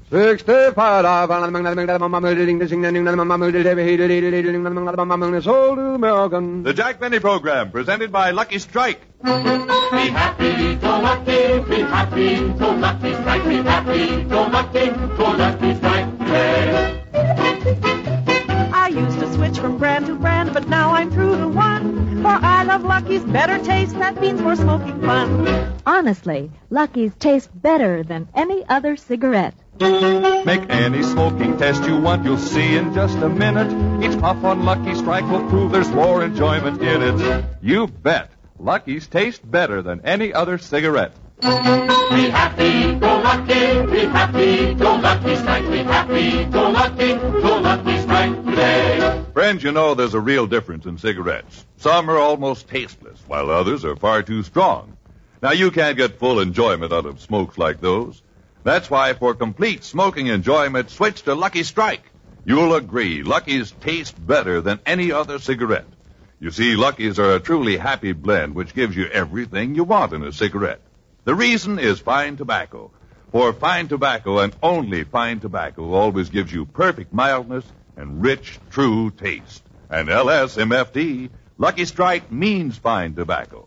65. Sold to American. The Jack Benny Program, presented by Lucky Strike. Be happy, go lucky, be happy, go lucky strike, be happy, go lucky strike, hey. I used to switch from brand to brand, but now I'm true to one. For I love Lucky's better taste, that means more smoking fun. Honestly, Lucky's taste better than any other cigarette. Make any smoking test you want, you'll see in just a minute. Each puff on Lucky Strike will prove there's more enjoyment in it. You bet. Lucky's taste better than any other cigarette. Be happy, go lucky, be happy, go lucky strike, be happy, go lucky strike today. Friends, you know there's a real difference in cigarettes. Some are almost tasteless, while others are far too strong. Now, you can't get full enjoyment out of smokes like those. That's why, for complete smoking enjoyment, switch to Lucky Strike. You'll agree, Lucky's taste better than any other cigarette. You see, Lucky's are a truly happy blend which gives you everything you want in a cigarette. The reason is fine tobacco. For fine tobacco and only fine tobacco always gives you perfect mildness and rich, true taste. And LSMFT, Lucky Strike means fine tobacco.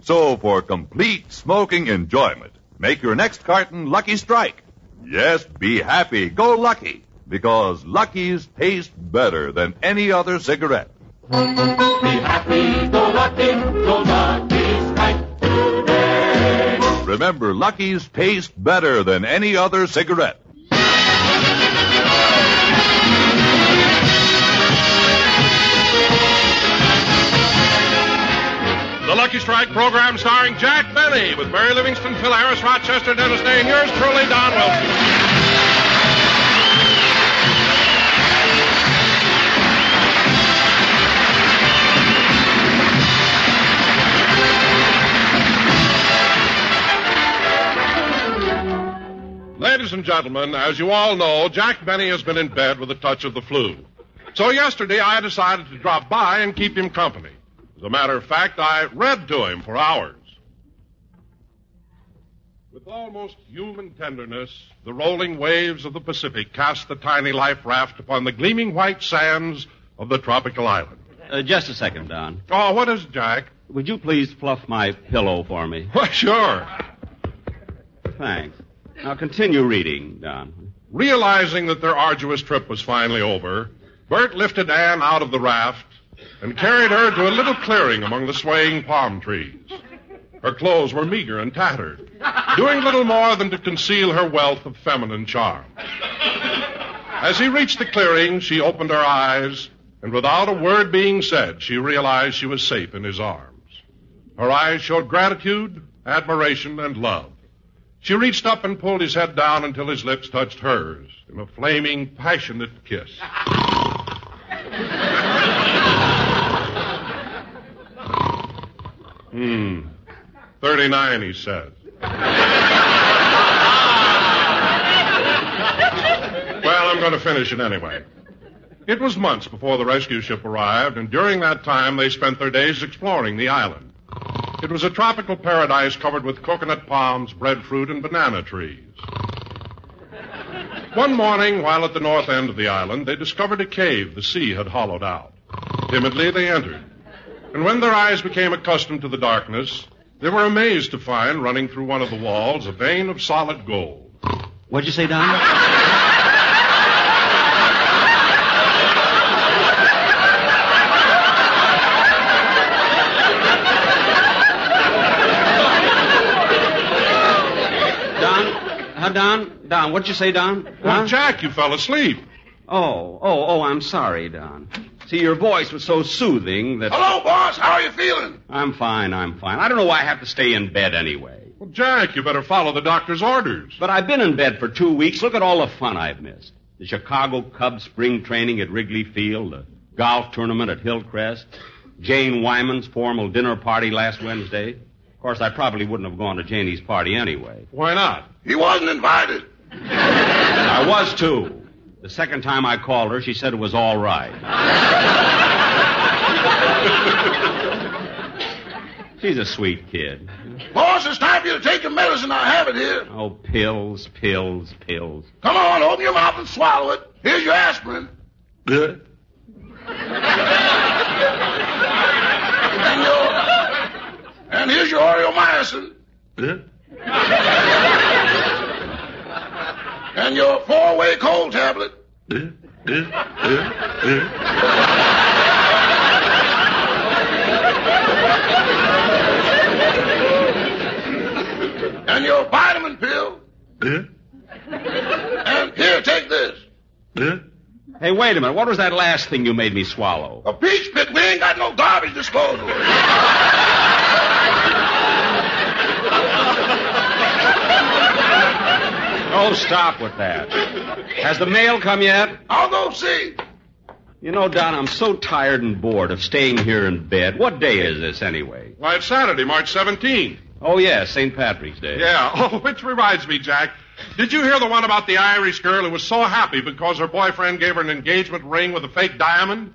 So for complete smoking enjoyment, make your next carton Lucky Strike. Yes, be happy, go lucky, because Lucky's taste better than any other cigarette. Be happy, go lucky strike today. Remember, Lucky's taste better than any other cigarette. The Lucky Strike program starring Jack Benny with Mary Livingston, Phil Harris, Rochester, Dennis Day, and yours truly, Don Wilson. Ladies and gentlemen, as you all know, Jack Benny has been in bed with a touch of the flu. So yesterday I decided to drop by and keep him company. As a matter of fact, I read to him for hours. With almost human tenderness, the rolling waves of the Pacific cast the tiny life raft upon the gleaming white sands of the tropical island. Just a second, Don. Oh, what is it, Jack? Would you please fluff my pillow for me? Well, sure. Thanks. Now continue reading, Don. Realizing that their arduous trip was finally over, Bert lifted Anne out of the raft and carried her to a little clearing among the swaying palm trees. Her clothes were meager and tattered, doing little more than to conceal her wealth of feminine charm. As he reached the clearing, she opened her eyes, and without a word being said, she realized she was safe in his arms. Her eyes showed gratitude, admiration, and love. She reached up and pulled his head down until his lips touched hers in a flaming, passionate kiss. 39, he said. Well, I'm going to finish it anyway. It was months before the rescue ship arrived, and during that time they spent their days exploring the island. It was a tropical paradise covered with coconut palms, breadfruit, and banana trees. One morning, while at the north end of the island, they discovered a cave the sea had hollowed out. Timidly, they entered. And when their eyes became accustomed to the darkness, they were amazed to find, running through one of the walls, a vein of solid gold. What'd you say, Don? Don, what'd you say, Don? Well, Huh? Jack, you fell asleep. Oh, I'm sorry, Don. See, your voice was so soothing that... Hello, boss. How are you feeling? I'm fine. I don't know why I have to stay in bed anyway. Well, Jack, you better follow the doctor's orders. But I've been in bed for 2 weeks. Look at all the fun I've missed. The Chicago Cubs spring training at Wrigley Field, the golf tournament at Hillcrest, Jane Wyman's formal dinner party last Wednesday. Of course, I probably wouldn't have gone to Janie's party anyway. Why not? He wasn't invited. I was, too. The second time I called her, she said it was all right. She's a sweet kid. Boss, it's time for you to take your medicine. I have it here. Oh, pills, pills, pills. Come on, open your mouth and swallow it. Here's your aspirin. Good. And here's your Oreomycin. Good. And your 4-way cold tablet. And your vitamin pill. And here, take this. Hey, wait a minute. What was that last thing you made me swallow? A peach pit. We ain't got no garbage disposal. Oh, stop with that. Has the mail come yet? I'll go see. You know, Don, I'm so tired and bored of staying here in bed. What day is this, anyway? Why, it's Saturday, March 17th. Oh, yes, St. Patrick's Day. Yeah. Oh, which reminds me, Jack. Did you hear the one about the Irish girl who was so happy because her boyfriend gave her an engagement ring with a fake diamond?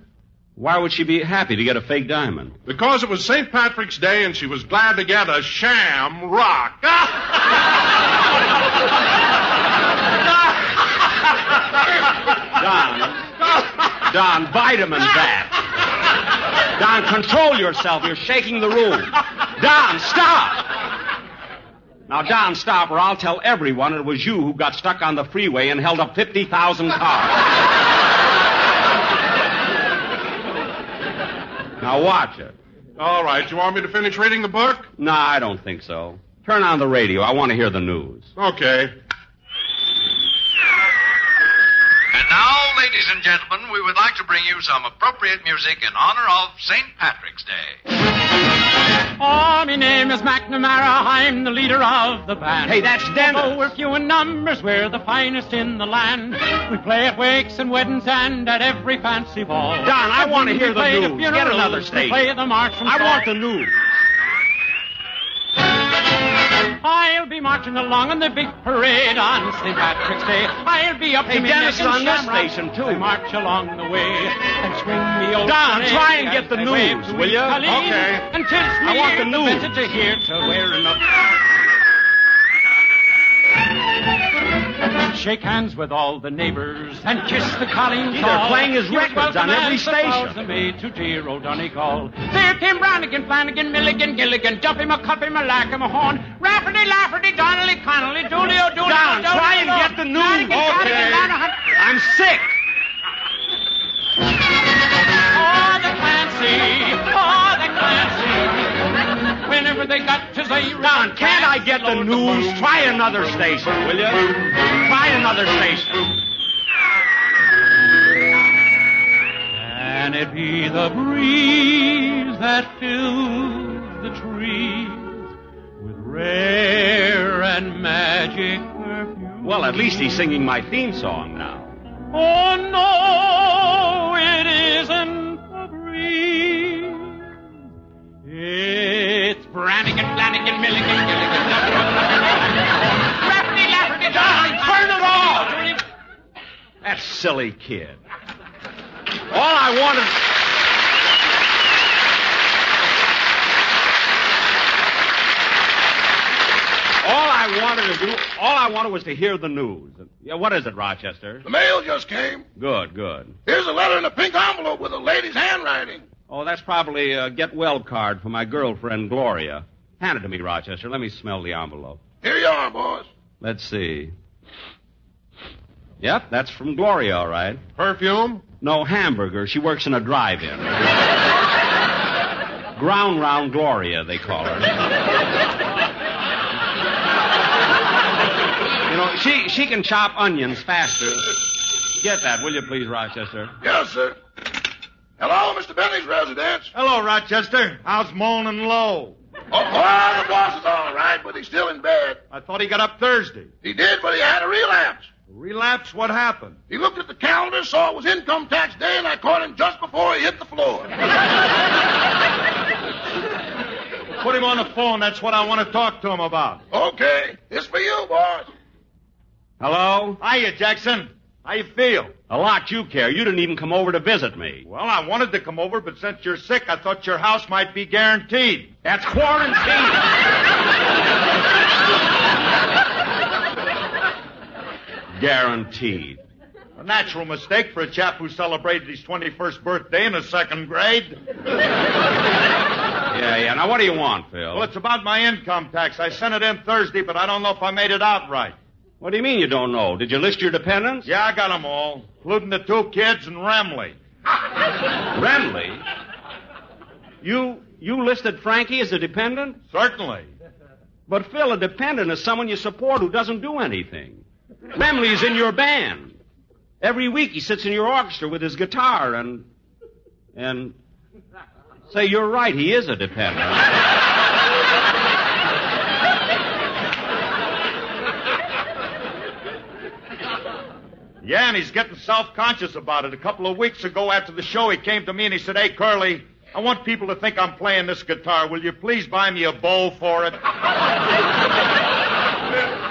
Why would she be happy to get a fake diamond? Because it was St. Patrick's Day and she was glad to get a sham rock. Don, vitamin that. Don, control yourself. You're shaking the room. Don, stop. Now, Don, stop, or I'll tell everyone it was you who got stuck on the freeway and held up 50,000 cars. Now, watch it. All right. You want me to finish reading the book? No, I don't think so. Turn on the radio. I want to hear the news. Okay. And now, ladies and gentlemen, we would like to bring you some appropriate music in honor of St. Patrick's Day. Oh, my name is McNamara. I'm the leader of the band. Hey, that's Dennis. Although we're few in numbers, we're the finest in the land. We play at wakes and weddings and at every fancy ball. Don, I want to hear the play news. Get another station. Play the march from I Saul. want the news. I'll be marching along on the big parade on St. Patrick's Day. I'll be up Hey, to my Dennis neck in is on this shamrocks. station, too. I march along the way and swing me old Don, flag try and get as the I news, wave to will each ya? colleen. Okay. And 'tis I want the me, news. visitor here to wear enough. Shake hands with all the neighbors and kiss the colleen They're tall. playing his You're records on welcome every as the station. bells are made to dear old Donegal. There came Brannigan, Flanagan, Milligan, Gilligan, Duffy, McCuffy, Malacca, Mahone, Rafferty, Lafferty, Donnelly, Connolly, Doolio, Doolio, Don, try and get the news. Okay. I'm sick. Oh, the Clancy, oh, the Clancy. Whenever they got to say, Don, can't I get the news? Try another station, will you? Try another station. Can it be the breeze that fills the trees with rare and magic perfume? Well, at least he's singing my theme song now. Oh, no, it isn't the breeze. It's Brannigan, Flanagan, Milligan, Gilligan, Rafferty, Lafferty, Donnelly, Turn it off! That silly kid. All I wanted was to hear the news. Yeah, what is it, Rochester? The mail just came. Good, good. Here's a letter in a pink envelope with a lady's handwriting. Oh, that's probably a get well card for my girlfriend, Gloria. Hand it to me, Rochester. Let me smell the envelope. Here you are, boss. Let's see. Yep, that's from Gloria, all right. Perfume? No, hamburger. She works in a drive-in. Ground Round Gloria, they call her. You know, she can chop onions faster. Get that, will you please, Rochester? Yes, sir. Hello, Mr. Benny's residence. Hello, Rochester. How's Moaning Low? Oh, the boss is all right, but he's still in bed. I thought he got up Thursday. He did, but he had a relapse. Relapse? What happened? He looked at the calendar, saw it was income tax day, and I caught him just before he hit the floor. Put him on the phone. That's what I want to talk to him about. Okay, it's for you, boss. Hello? Hiya, Jackson. How you feel? A lot you care. You didn't even come over to visit me. Well, I wanted to come over, but since you're sick, I thought your house might be guaranteed. That's quarantine. Guaranteed. A natural mistake for a chap who celebrated his 21st birthday in the second grade. Yeah. Now, what do you want, Phil? Well, it's about my income tax. I sent it in Thursday, but I don't know if I made it out right. What do you mean you don't know? Did you list your dependents? Yeah, I got them all, including the 2 kids and Remley. Remley? You listed Frankie as a dependent? Certainly. But, Phil, a dependent is someone you support who doesn't do anything. Remley's in your band. Every week he sits in your orchestra with his guitar and... Say, you're right, he is a dependent. Yeah, and he's getting self-conscious about it. A couple of weeks ago after the show, he came to me and he said, "Hey, Curly, I want people to think I'm playing this guitar. Will you please buy me a bowl for it?"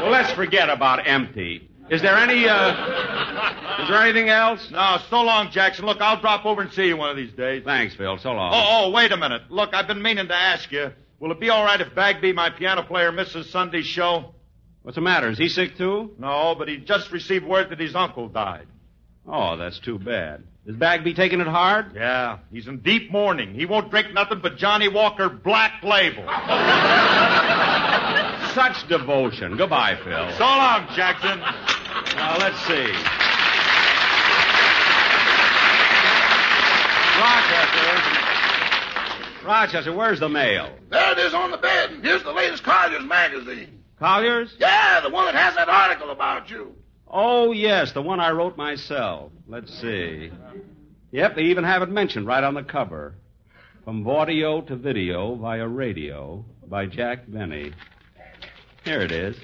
Well, let's forget about empty. Is there anything else? No, so long, Jackson. Look, I'll drop over and see you one of these days. Thanks, Phil. So long. Oh, wait a minute. Look, I've been meaning to ask you, will it be all right if Bagby, my piano player, misses Sunday's show? What's the matter? Is he sick, too? No, but he just received word that his uncle died. Oh, that's too bad. Is Bagby taking it hard? Yeah, he's in deep mourning. He won't drink nothing but Johnny Walker Black Label. Such devotion. Goodbye, Phil. So long, Jackson. Now, let's see. Rochester, where's the mail? There it is on the bed. Here's the latest Collier's magazine. Collier's? Yeah, the one that has that article about you. Oh, yes, the one I wrote myself. Let's see. Yep, they even have it mentioned right on the cover. From vaudeville to video via radio by Jack Benny. Here it is.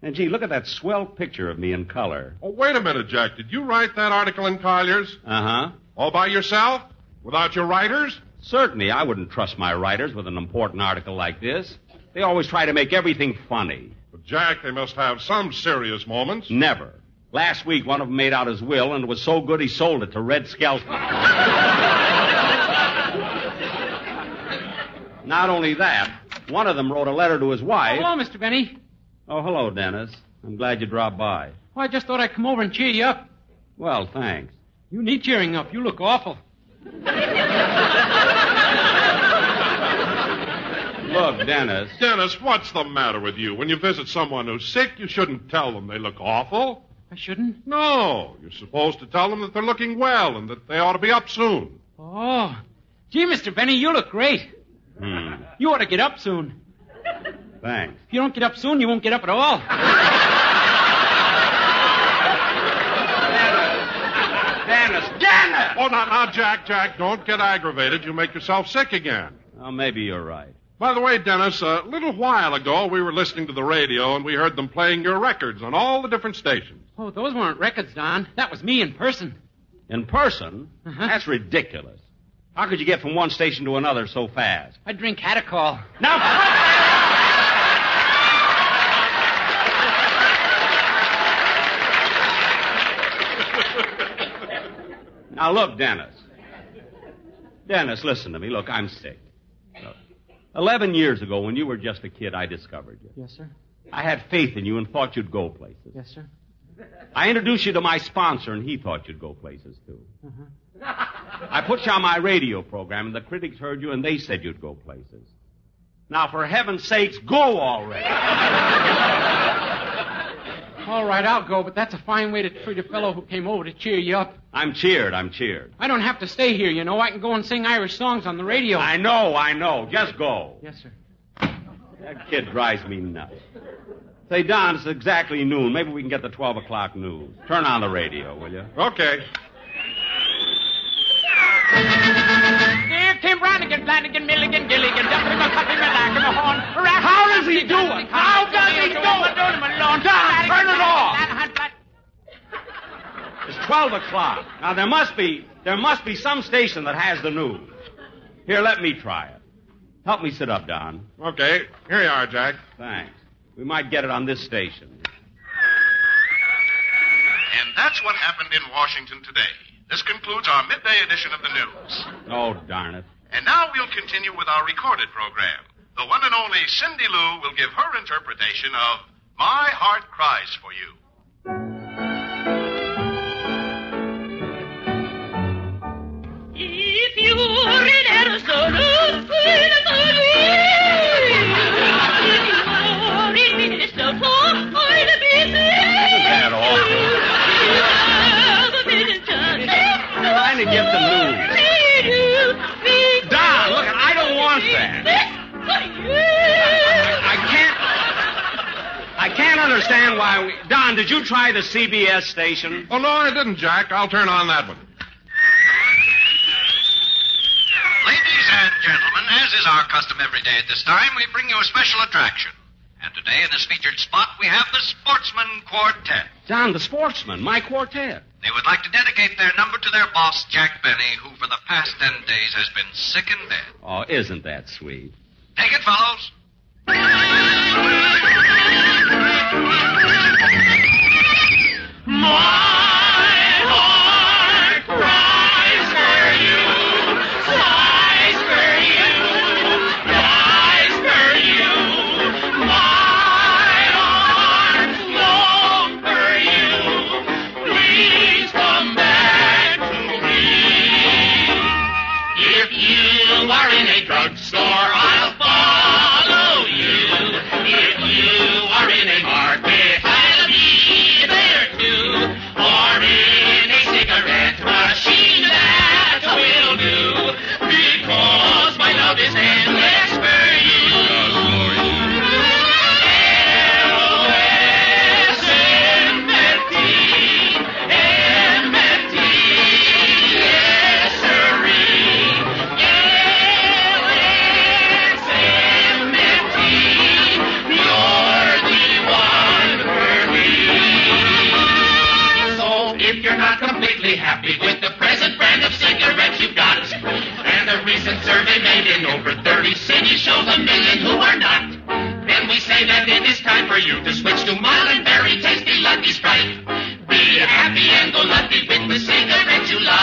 And, gee, look at that swell picture of me in color. Oh, wait a minute, Jack. Did you write that article in Collier's? Uh-huh. All by yourself? Without your writers? Certainly, I wouldn't trust my writers with an important article like this. They always try to make everything funny. But, Jack, they must have some serious moments. Never. Last week, one of them made out his will, and it was so good he sold it to Red Skelton. Not only that, one of them wrote a letter to his wife. Hello, Mr. Benny. Oh, hello, Dennis. I'm glad you dropped by. Oh, I just thought I'd come over and cheer you up. Well, thanks. You need cheering up. You look awful. Look, Dennis. Dennis, what's the matter with you? When you visit someone who's sick, you shouldn't tell them they look awful. I shouldn't? No, you're supposed to tell them that they're looking well and that they ought to be up soon. Oh. Gee, Mr. Benny, you look great. You ought to get up soon. Thanks. If you don't get up soon, you won't get up at all. Dennis! Oh, now, Jack, don't get aggravated. You'll make yourself sick again. Oh, maybe you're right. By the way, Dennis, a little while ago, we were listening to the radio, and we heard them playing your records on all the different stations. Oh, those weren't records, Don. That was me in person. In person? Uh-huh. That's ridiculous. How could you get from one station to another so fast? I drink Catacol. Now, Now, look, Dennis. Dennis, listen to me. Look, I'm sick. Look, 11 years ago, when you were just a kid, I discovered you. Yes, sir. I had faith in you and thought you'd go places. Yes, sir. I introduced you to my sponsor, and he thought you'd go places, too. Uh-huh. I put you on my radio program, and the critics heard you, and they said you'd go places. Now, for heaven's sakes, go already. All right, I'll go, but that's a fine way to treat a fellow who came over to cheer you up. I'm cheered. I don't have to stay here, you know. I can go and sing Irish songs on the radio. I know. Just go. Yes, sir. That kid drives me nuts. Say, Don, it's exactly noon. Maybe we can get the 12 o'clock news. Turn on the radio, will you? Okay. Here came Brannigan, Flanagan, Milligan, Gilligan, dumping my cup in my lack of a horn. How does he do it? How does he do it? Don, turn it off. It's 12 o'clock. Now, there must be some station that has the news. Here, let me try it. Help me sit up, Don. Okay. Here you are, Jack. Thanks. We might get it on this station. And that's what happened in Washington today. This concludes our midday edition of the news. Oh, darn it. And now we'll continue with our recorded program. The one and only Cindy Lou will give her interpretation of My Heart Cries for You. If you're in Arizona, Trying to get the news. Don, look, I don't want that. I can't understand why we... Don, did you try the CBS station? Oh, no, I didn't, Jack. I'll turn on that one. Ladies and gentlemen, as is our custom every day at this time, we bring you a special attraction. And today in this featured spot, we have the Sportsman Quartet. Don, the Sportsman, my quartet. They would like to dedicate their number to their boss, Jack Benny, who for the past 10 days has been sick in bed. Oh, isn't that sweet? Take it, fellows. Drugstore, I'll follow you. If you are in a market, I'll be there too. Or in a cigarette machine, that will do. Because my love is endless for you. Happy with the present brand of cigarettes you've got. And a recent survey made in over 30 cities shows 1 million who are not. Then we say that it is time for you to switch to mild and very tasty Lucky Strike. Be happy and go lucky with the cigarettes you like.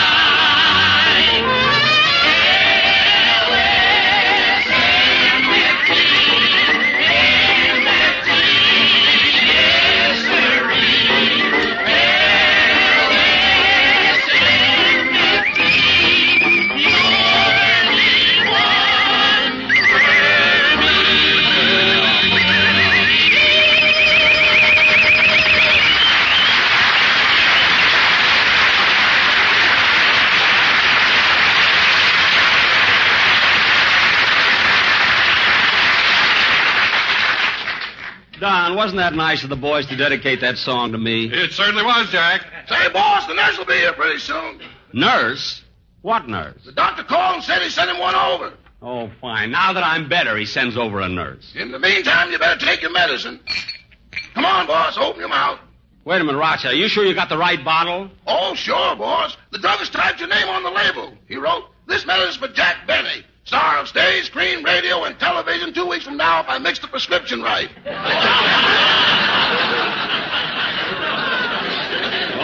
Don, wasn't that nice of the boys to dedicate that song to me? It certainly was, Jack. Say, boss, the nurse will be here pretty soon. Nurse? What nurse? The doctor called and said he sent him one over. Oh, fine. Now that I'm better, he sends over a nurse. In the meantime, you better take your medicine. Come on, boss, open your mouth. Wait a minute, Rochester. Are you sure you got the right bottle? Oh, sure, boss. The druggist typed your name on the label. He wrote, "This medicine's for Jack Benny, star of stage, screen, radio, and television 2 weeks from now if I mix the prescription right." Well,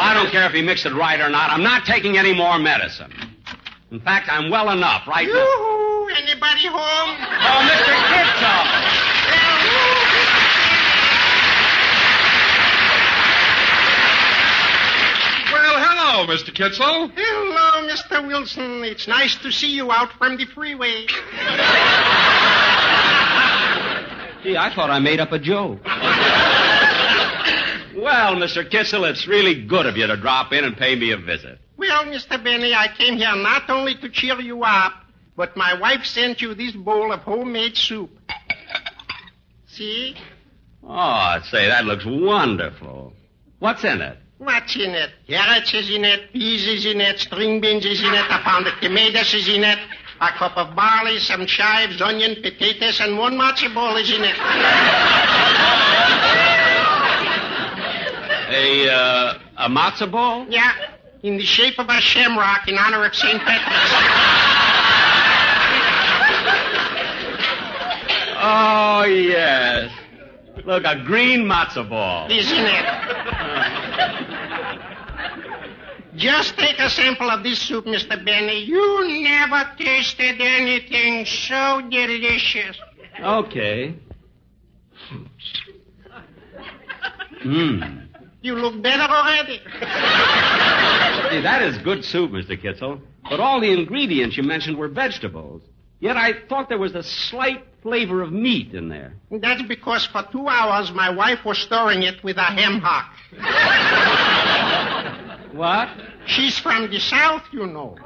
I don't care if he mixed it right or not. I'm not taking any more medicine. In fact, I'm well enough right now. Yoo-hoo! Anybody home? Oh, Mr. Kitzel! Well, hello, Mr. Kitzel. Hello, Mr. Wilson. It's nice to see you out from the freeway. Gee, I thought I made up a joke. Well, Mr. Kitzel, it's really good of you to drop in and pay me a visit. Well, Mr. Benny, I came here not only to cheer you up, but my wife sent you this bowl of homemade soup. See? Oh, say, that looks wonderful. What's in it? What's in it? Carrots is in it, peas is in it, string beans is in it, a pound of tomatoes is in it, a cup of barley, some chives, onion, potatoes, and one matzo ball is in it. A matzo ball? Yeah, in the shape of a shamrock in honor of St. Patrick's. Oh, yes. Look, a green matzo ball. Is in it. Just take a sample of this soup, Mr. Benny. You never tasted anything so delicious. Okay. You look better already. See, that is good soup, Mr. Kitzel. But all the ingredients you mentioned were vegetables. Yet I thought there was a slight flavor of meat in there. That's because for 2 hours my wife was stirring it with a ham hock. What? She's from the South, you know.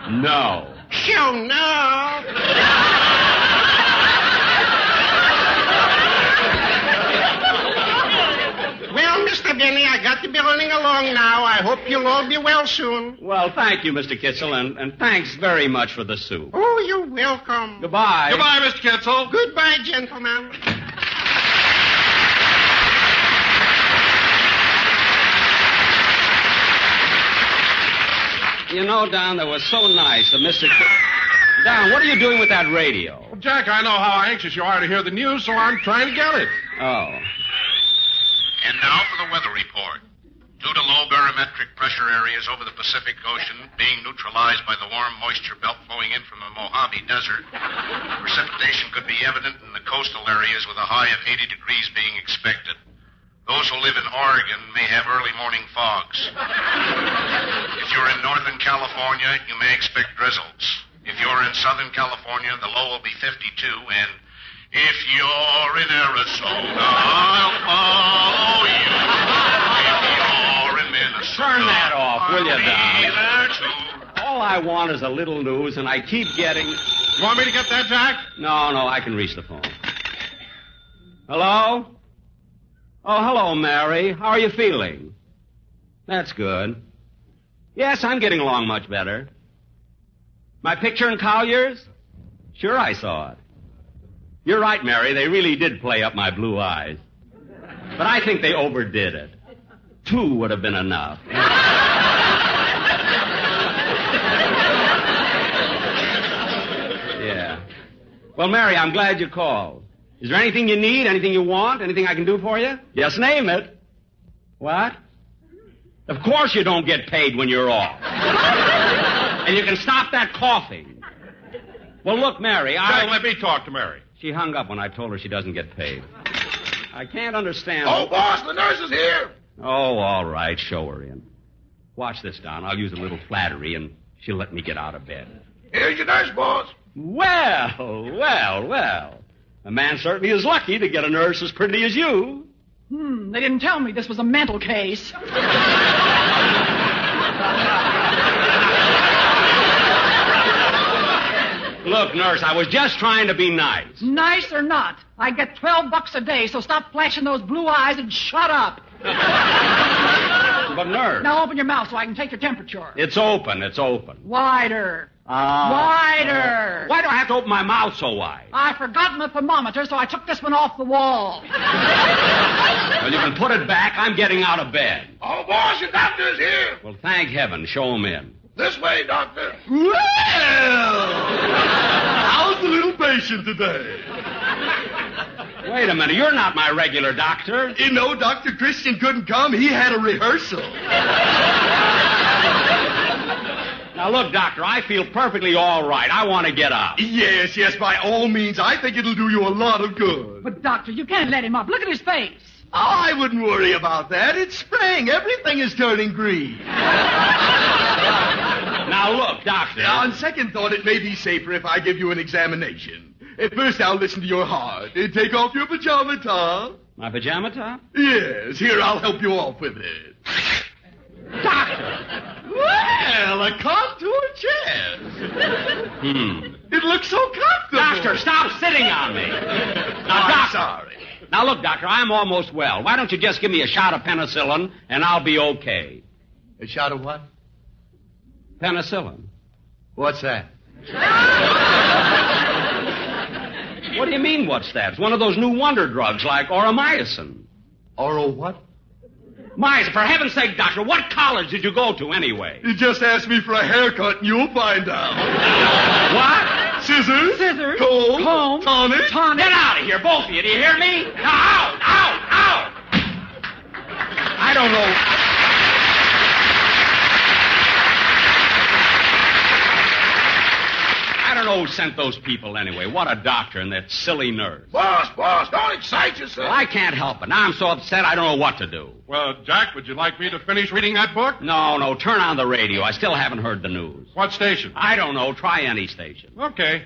No. Sure, no. Well, Mr. Benny, I got to be running along now. I hope you'll all be well soon. Well, thank you, Mr. Kitzel, and thanks very much for the soup. Oh, you're welcome. Goodbye. Goodbye, Mr. Kitzel. Goodbye, gentlemen. You know, Don, that was so nice of Mr. Don, what are you doing with that radio? Well, Jack, I know how anxious you are to hear the news, so I'm trying to get it. Oh. And now for the weather report. Due to low barometric pressure areas over the Pacific Ocean being neutralized by the warm moisture belt flowing in from the Mojave Desert, precipitation could be evident in the coastal areas with a high of 80 degrees being expected. Those who live in Oregon may have early morning fogs. If you're in Northern California, you may expect drizzles. If you're in Southern California, the low will be 52, and if you're in Arizona, I'll follow you. If you're in Minnesota, Turn that off, will you, I'll be there too. Don? All I want is a little news, and I keep getting... You want me to get that, Jack? No, I can reach the phone. Hello? Oh, hello, Mary. How are you feeling? That's good. Yes, I'm getting along much better. My picture in Collier's? Sure, I saw it. You're right, Mary. They really did play up my blue eyes. But I think they overdid it. 2 would have been enough. Yeah. Well, Mary, I'm glad you called. Is there anything you need, anything you want, anything I can do for you? Just name it. What? Of course you don't get paid when you're off. And you can stop that coughing. Well, look, Mary, Jack, let me talk to Mary. She hung up when I told her she doesn't get paid. I can't understand... Oh, boss, the nurse is here. Oh, all right, show her in. Watch this, Don. I'll use a little flattery, and she'll let me get out of bed. Here's your nurse, boss. Well. A man certainly is lucky to get a nurse as pretty as you. They didn't tell me this was a mental case. Look, nurse, I was just trying to be nice. Nice or not, I get $12 a day, so stop flashing those blue eyes and shut up. But, nurse... Now open your mouth so I can take your temperature. It's open. Wider. Wider. Why do I have to open my mouth so wide? I forgot my thermometer, so I took this one off the wall. Well, you can put it back. I'm getting out of bed. Oh, boss, your doctor's here. Well, thank heaven. Show him in. This way, doctor. Well, how's the little patient today? Wait a minute. You're not my regular doctor. You know, Dr. Christian couldn't come. He had a rehearsal. Now, look, Doctor, I feel perfectly all right. I want to get up. Yes, by all means. I think it'll do you a lot of good. But, Doctor, you can't let him up. Look at his face. Oh, I wouldn't worry about that. It's spring. Everything is turning green. Now, look, Doctor. Now, on second thought, it may be safer if I give you an examination. At first, I'll listen to your heart. Take off your pajama top. My pajama top? Yes. Here, I'll help you off with it. Doctor! Well, a contour chest. It looks so comfortable. Doctor, stop sitting on me. Now, I'm Doctor. sorry. Now, look, Doctor, I'm almost well. Why don't you just give me a shot of penicillin, and I'll be okay. A shot of what? Penicillin. What's that? What do you mean, what's that? It's one of those new wonder drugs like oromycin. Oro what? Mycin, for heaven's sake, Doctor, what college did you go to anyway? You just asked me for a haircut, and you'll find out. What? Scissors. Comb. Tonic. Get out of here, both of you. Do you hear me? Now, out! I don't know. Joe sent those people anyway? What a doctor and that silly nurse. Boss, don't excite yourself. Well, I can't help it. Now I'm so upset I don't know what to do. Well, Jack, would you like me to finish reading that book? No, turn on the radio. I still haven't heard the news. What station? I don't know. Try any station. Okay.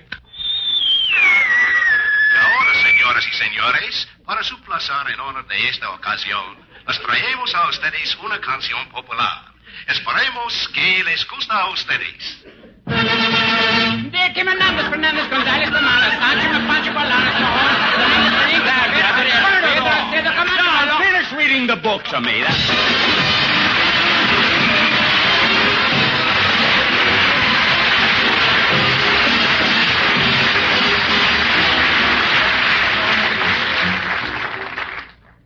Ahora, señoras y señores, para su placer en honor de esta ocasión, les traemos a ustedes una canción popular. Esperemos que les gusta a ustedes. De que Fernández, González, Tomás, Sancho, Pancho, Balanas, No, finish reading the book to me.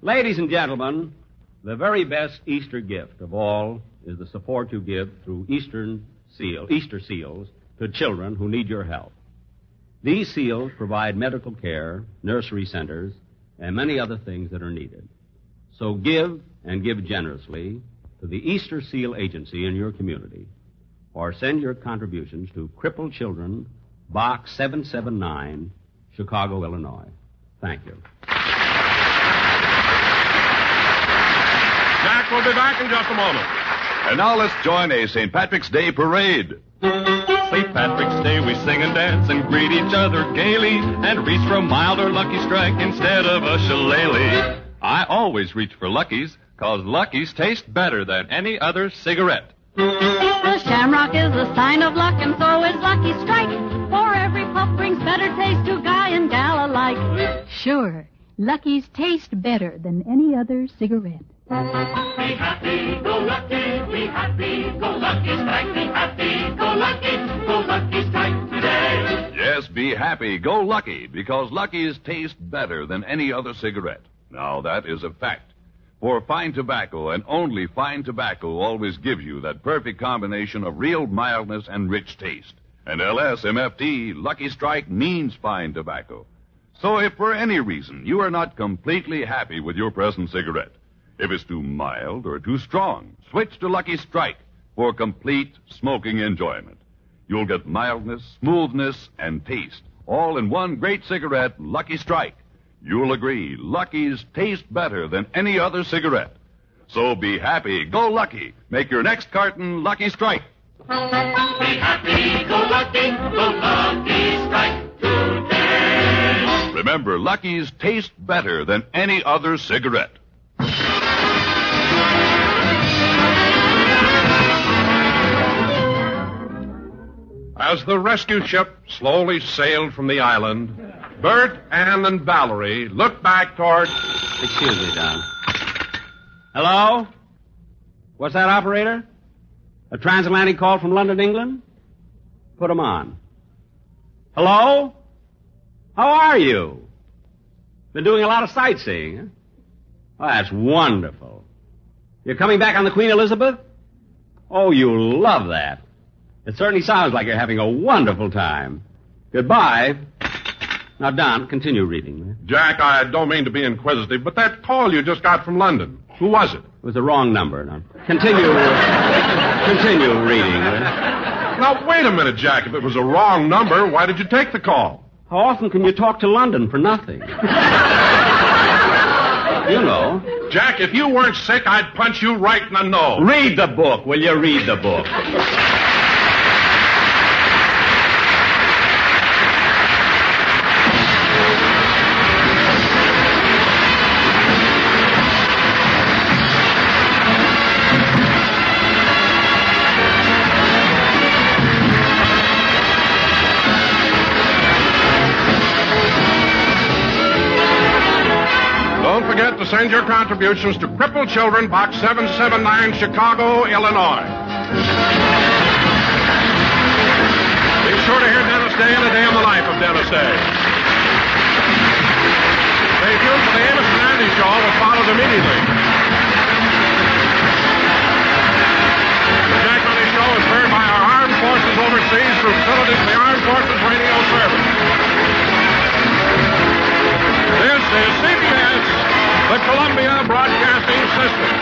Ladies and gentlemen, the very best Easter gift of all is the support you give through Easter seals to children who need your help. These seals provide medical care, nursery centers, and many other things that are needed. So give, and give generously, to the Easter Seal Agency in your community, or send your contributions to Crippled Children, Box 779, Chicago, Illinois. Thank you. Jack will be back in just a moment. And now let's join a St. Patrick's Day parade. St. Patrick's Day we sing and dance and greet each other gaily and reach for a mild or Lucky Strike instead of a shillelagh. I always reach for Lucky's, 'cause Lucky's taste better than any other cigarette. The shamrock is a sign of luck, and so is Lucky Strike. For every puff brings better taste to guy and gal alike. Sure, Lucky's taste better than any other cigarette. Be happy, go lucky, be happy, go lucky strike, be happy, go lucky strike today. Yes, be happy, go Lucky, because Lucky's taste better than any other cigarette. Now, that is a fact. For fine tobacco, and only fine tobacco, always gives you that perfect combination of real mildness and rich taste. And LSMFT, Lucky Strike, means fine tobacco. So if for any reason you are not completely happy with your present cigarette, if it's too mild or too strong, switch to Lucky Strike for complete smoking enjoyment. You'll get mildness, smoothness, and taste, all in one great cigarette, Lucky Strike. You'll agree, Lucky's taste better than any other cigarette. So be happy, go Lucky. Make your next carton Lucky Strike. Be happy, go lucky strike today. Remember, Lucky's taste better than any other cigarette. As the rescue ship slowly sailed from the island, Bert, Ann, and Valerie looked back toward... Excuse me, Don. Hello? What's that, operator? A transatlantic call from London, England? Put 'em on. Hello? How are you? Been doing a lot of sightseeing, huh? Oh, that's wonderful. You're coming back on the Queen Elizabeth? Oh, you'll love that. It certainly sounds like you're having a wonderful time. Goodbye. Now, Don, continue reading. Jack, I don't mean to be inquisitive, but that call you just got from London, who was it? It was the wrong number. Now, continue reading. Now, wait a minute, Jack. If it was a wrong number, why did you take the call? How often can you talk to London for nothing? You know. Jack, if you weren't sick, I'd punch you right in the nose. Read the book, will you? Read the book. To send your contributions to Crippled Children, Box 779, Chicago, Illinois. Be sure to hear Dennis Day and A Day in the Life of Dennis Day. Stay tuned for the Amos and Andy Show, which follows immediately. The Jack Money Show is heard by our armed forces overseas through facilities of the Armed Forces Radio Service. This is CBS, the Columbia Broadcasting System.